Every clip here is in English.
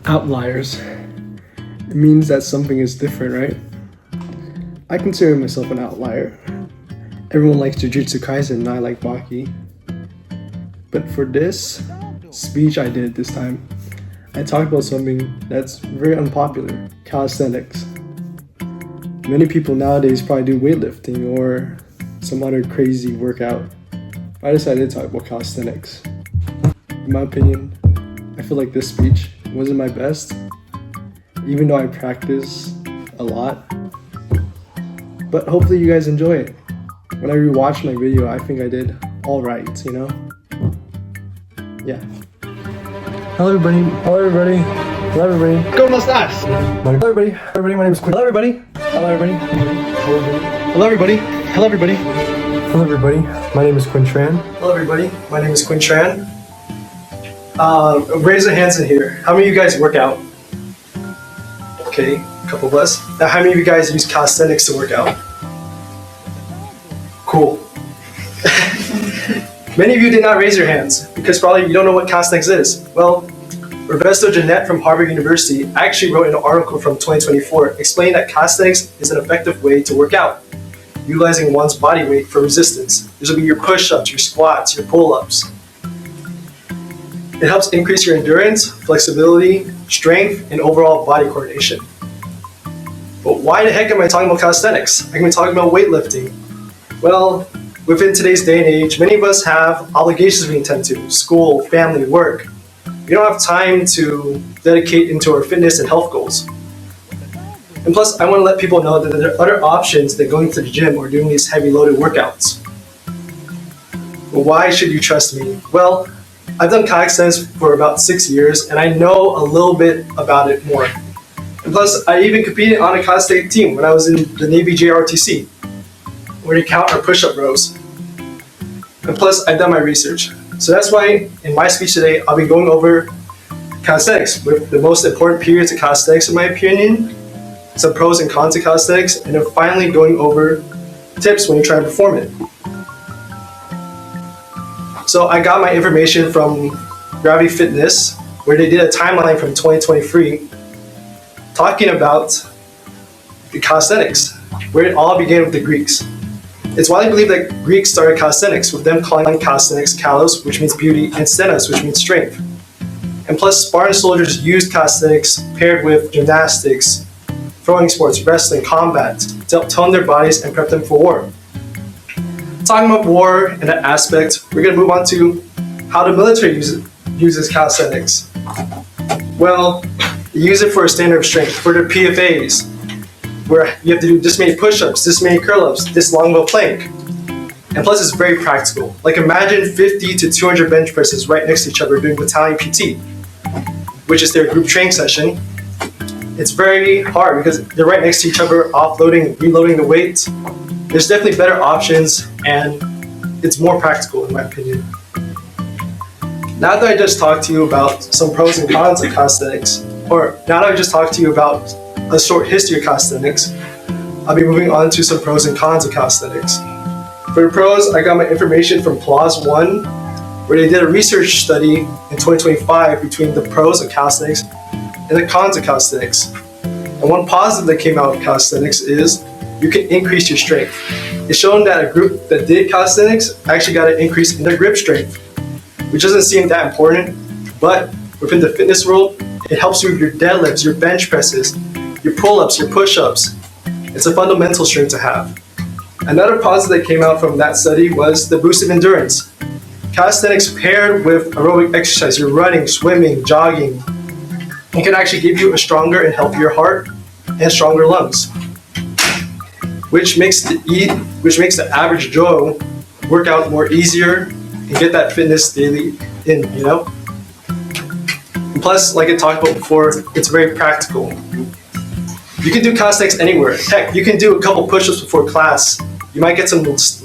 Outliers. It means that something is different, right? I consider myself an outlier. Everyone likes Jujutsu Kaisen and I like Baki. But for this speech I did this time, I talked about something that's very unpopular, calisthenics. Many people nowadays probably do weightlifting or some other crazy workout. I decided to talk about calisthenics. In my opinion, I feel like this speech wasn't my best, even though I practice a lot. But hopefully you guys enjoy it. When I rewatched my video, I think I did all right, you know? Yeah. Hello everybody. Hello everybody. Hello everybody. ¿Cómo estás? Hello everybody. Everybody, my name is Quinn. Hello everybody. Hello everybody. Hello everybody. Hello everybody. Hello everybody. My name is Quinn Tran. Hello everybody. My name is Quinn Tran. Raise your hands in here. How many of you guys work out? Okay, a couple of us. Now, how many of you guys use calisthenics to work out? Cool. Many of you did not raise your hands because probably you don't know what calisthenics is. Well, Roberto Jeanette from Harvard University actually wrote an article from 2024 explaining that calisthenics is an effective way to work out, utilizing one's body weight for resistance. This will be your push-ups, your squats, your pull-ups. It helps increase your endurance, flexibility, strength, and overall body coordination. But why the heck am I talking about calisthenics? I can be talking about weightlifting. Well, within today's day and age, many of us have obligations we attend to, school, family, work. We don't have time to dedicate into our fitness and health goals. And plus, I want to let people know that there are other options than going to the gym or doing these heavy loaded workouts. But why should you trust me? Well, I've done calisthenics for about 6 years and I know a little bit about it more. And plus, I even competed on a calisthenics team when I was in the Navy JROTC, where they count our push-up rows. And plus, I've done my research. So that's why in my speech today, I'll be going over calisthenics with the most important periods of calisthenics in my opinion, some pros and cons of calisthenics, and then finally going over tips when you try to perform it. So I got my information from Gravity Fitness, where they did a timeline from 2023 talking about the calisthenics, where it all began with the Greeks. It's widely believed that Greeks started calisthenics, with them calling calisthenics kalos, which means beauty, and stenos, which means strength. And plus, Spartan soldiers used calisthenics paired with gymnastics, throwing sports, wrestling, combat, to help tone their bodies and prep them for war. Talking about war and that aspect, we're going to move on to how the military uses calisthenics. Well, they use it for a standard of strength, for their PFAs, where you have to do this many push-ups, this many curl-ups, this long of a plank. And plus it's very practical. Like imagine 50 to 200 bench presses right next to each other doing battalion PT, which is their group training session. It's very hard because they're right next to each other, offloading, reloading the weights. There's definitely better options and it's more practical in my opinion. Now that I just talked to you about some pros and cons of calisthenics, or now that I just talked to you about a short history of calisthenics, I'll be moving on to some pros and cons of calisthenics. For the pros, I got my information from PLAS 1, where they did a research study in 2025 between the pros of calisthenics and the cons of calisthenics. And one positive that came out of calisthenics is you can increase your strength. It's shown that a group that did calisthenics actually got an increase in their grip strength, which doesn't seem that important, but within the fitness world, it helps you with your deadlifts, your bench presses, your pull-ups, your push-ups. It's a fundamental strength to have. Another positive that came out from that study was the boost of endurance. Calisthenics paired with aerobic exercise, you're running, swimming, jogging, it can actually give you a stronger and healthier heart and stronger lungs, which makes the average Joe work out more easier and get that fitness daily in, you know? And plus, like I talked about before, it's very practical. You can do calisthenics anywhere. Heck, you can do a couple push-ups before class. You might get some looks,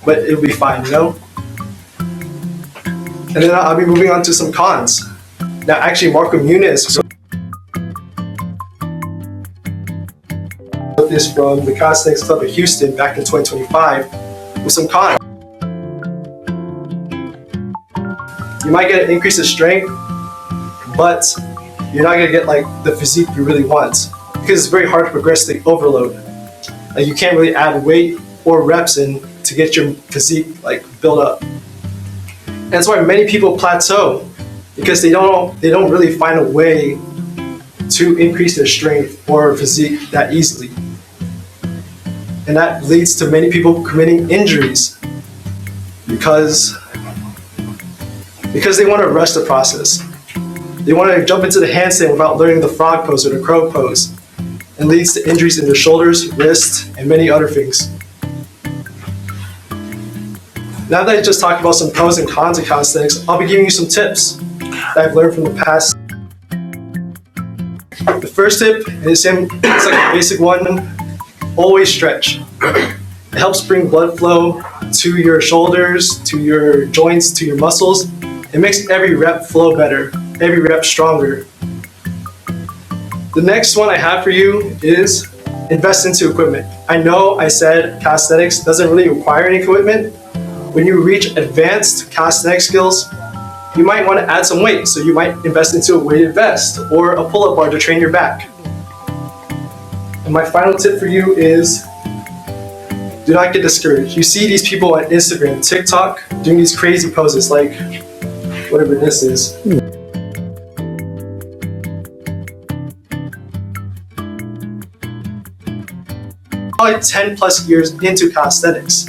but it'll be fine, you know? And then I'll be moving on to some cons. Now, actually, Marco Muniz wrote this from the Calisthenics Club of Houston back in 2025 with some cons. You might get an increase in strength, but you're not gonna get like the physique you really want because it's very hard to progress the overload. Like you can't really add weight or reps in to get your physique like built up. And that's why many people plateau because they don't really find a way to increase their strength or physique that easily. And that leads to many people committing injuries because they want to rush the process. They want to jump into the handstand without learning the frog pose or the crow pose, and leads to injuries in their shoulders, wrists, and many other things. Now that I just talked about some pros and cons of calisthenics, I'll be giving you some tips that I've learned from the past. The first tip is it's like a basic one, always stretch. It helps bring blood flow to your shoulders, to your joints, to your muscles. It makes every rep flow better, every rep stronger. The next one I have for you is invest into equipment. I know I said calisthenics doesn't really require any equipment. When you reach advanced calisthenics skills, you might want to add some weight. So you might invest into a weighted vest or a pull-up bar to train your back. And my final tip for you is do not get discouraged. You see these people on Instagram, TikTok, doing these crazy poses like whatever this is. Probably 10 plus years into calisthenics,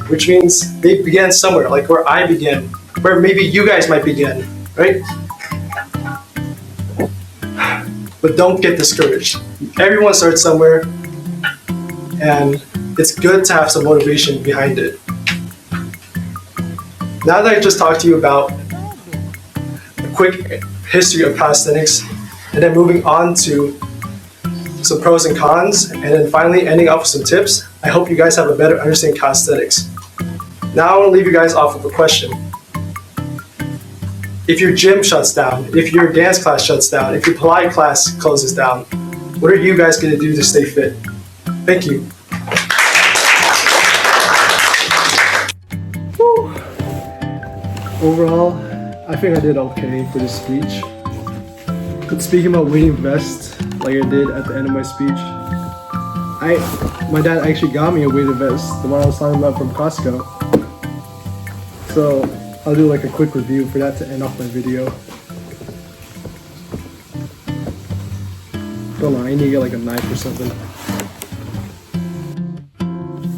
which means they began somewhere, like where I began, where maybe you guys might begin, right? But don't get discouraged. Everyone starts somewhere, and it's good to have some motivation behind it. Now that I just talked to you about a quick history of calisthenics, and then moving on to some pros and cons, and then finally ending off with some tips, I hope you guys have a better understanding of calisthenics. Now I want to leave you guys off with a question. If your gym shuts down, if your dance class shuts down, if your Pilates class closes down, what are you guys going to do to stay fit? Thank you. Woo. Overall, I think I did okay for this speech. But speaking about weighting vest, like I did at the end of my speech, my dad actually got me a weighted vest, the one I was talking about from Costco. So I'll do like a quick review for that to end off my video. Hold on, I need to get like a knife or something.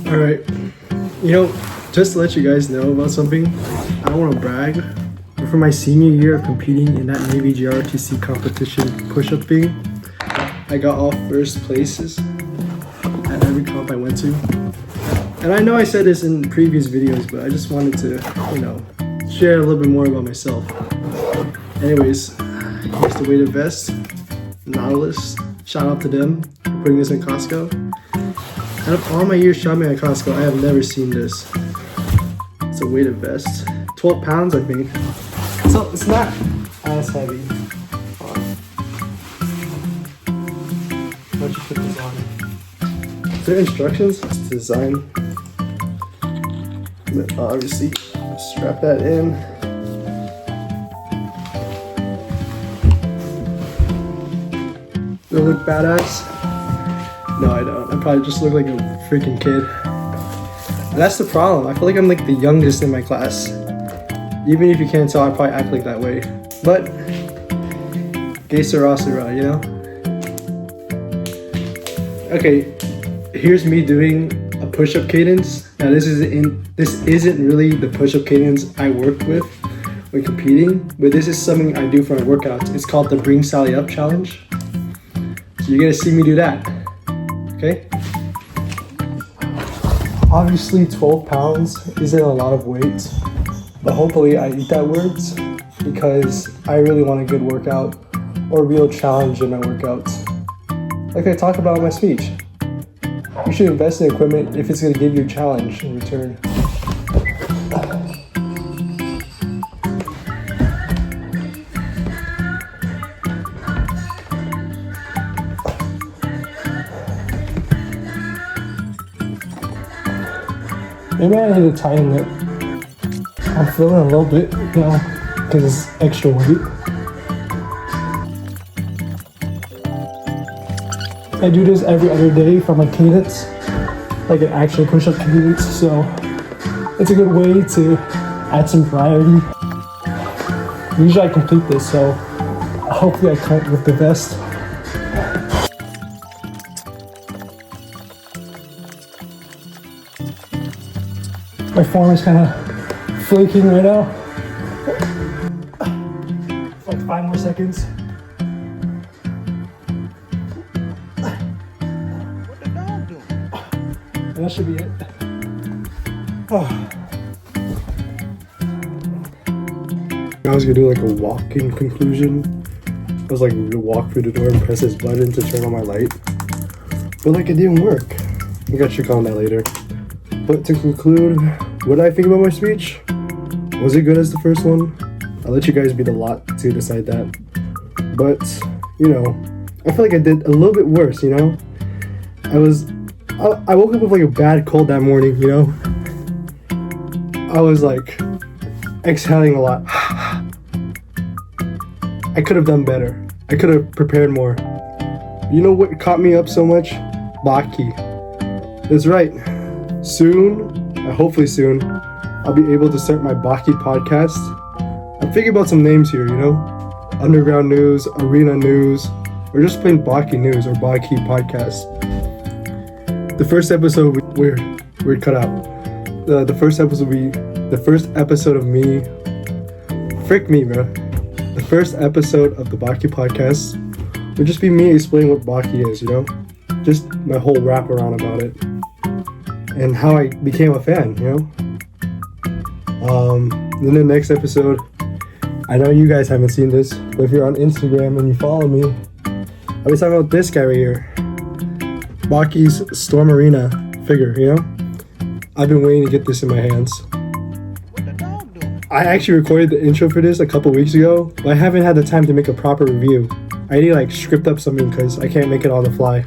Alright, just to let you guys know about something, I don't want to brag, but for my senior year of competing in that Navy GRTC competition push-up thing, I got all first places at every comp I went to. And I know I said this in previous videos, but I just wanted to, share a little bit more about myself. Anyways, here's the weighted vest, Nautilus. Shout out to them for putting this in Costco. Out of all my years shopping at Costco, I have never seen this. It's a weighted vest. 12 pounds, I think. So it's not as heavy. Why'd you put this on? Is there instructions? It's design. And then obviously, strap that in. Do I look badass? No, I don't. I probably just look like a freaking kid. And that's the problem. I feel like I'm like the youngest in my class. Even if you can't tell, I probably act like that way. But, que sera, sera, Okay, here's me doing a push-up cadence. Now this isn't really the push-up cadence I work with when competing, but this is something I do for my workouts. It's called the Bring Sally Up Challenge. So you're gonna see me do that, okay? Obviously 12 pounds isn't a lot of weight, but hopefully I eat that words because I really want a good workout or a real challenge in my workouts. Like I talked about in my speech, you should invest in equipment if it's going to give you a challenge in return. Maybe I need to tighten it. I'm feeling a little bit, because it's extra weight. I do this every other day for my cadence, like an actual push-up cadence, so it's a good way to add some variety. Usually I complete this, so hopefully I come with the best. My form is kind of flaking right now. Like 5 more seconds. What the dog doing? And that should be it. Oh. I was gonna do like a walk-in conclusion. I was like to walk through the door and press this button to turn on my light. But like it didn't work. I got check on that later. But to conclude, what did I think about my speech? Was it good as the first one? I'll let you guys be the lot to decide that. But, you know, I feel like I did a little bit worse, you know? I woke up with like a bad cold that morning, you know? I was like exhaling a lot. I could have done better. I could have prepared more. You know what caught me up so much? Baki. That's right. Soon, hopefully soon, I'll be able to start my Baki podcast. I'm thinking about some names here, you know? Underground News, Arena News, or just plain Baki News or Baki Podcast. The first episode we're cut out. The first episode will be the first episode of me. Frick me, bro. The first episode of the Baki Podcast would just be me explaining what Baki is, you know? Just my whole wraparound about it. And how I became a fan, you know? Then the next episode, I know you guys haven't seen this, but if you're on Instagram and you follow me, I'll be talking about this guy right here. Baki's Storm Arena figure, you know? I've been waiting to get this in my hands. What the dog doing? I actually recorded the intro for this a couple weeks ago, but I haven't had the time to make a proper review. I need to like script up something because I can't make it on the fly.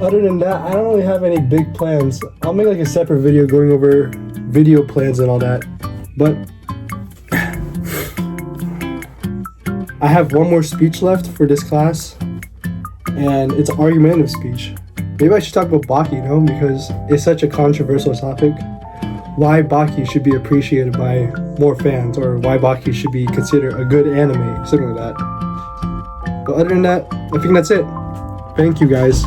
Other than that, I don't really have any big plans. I'll make like a separate video going over video plans and all that. But I have one more speech left for this class, and it's an argumentative speech. Maybe I should talk about Baki, you know, because it's such a controversial topic. Why Baki should be appreciated by more fans, or why Baki should be considered a good anime, something like that. But other than that, I think that's it. Thank you guys.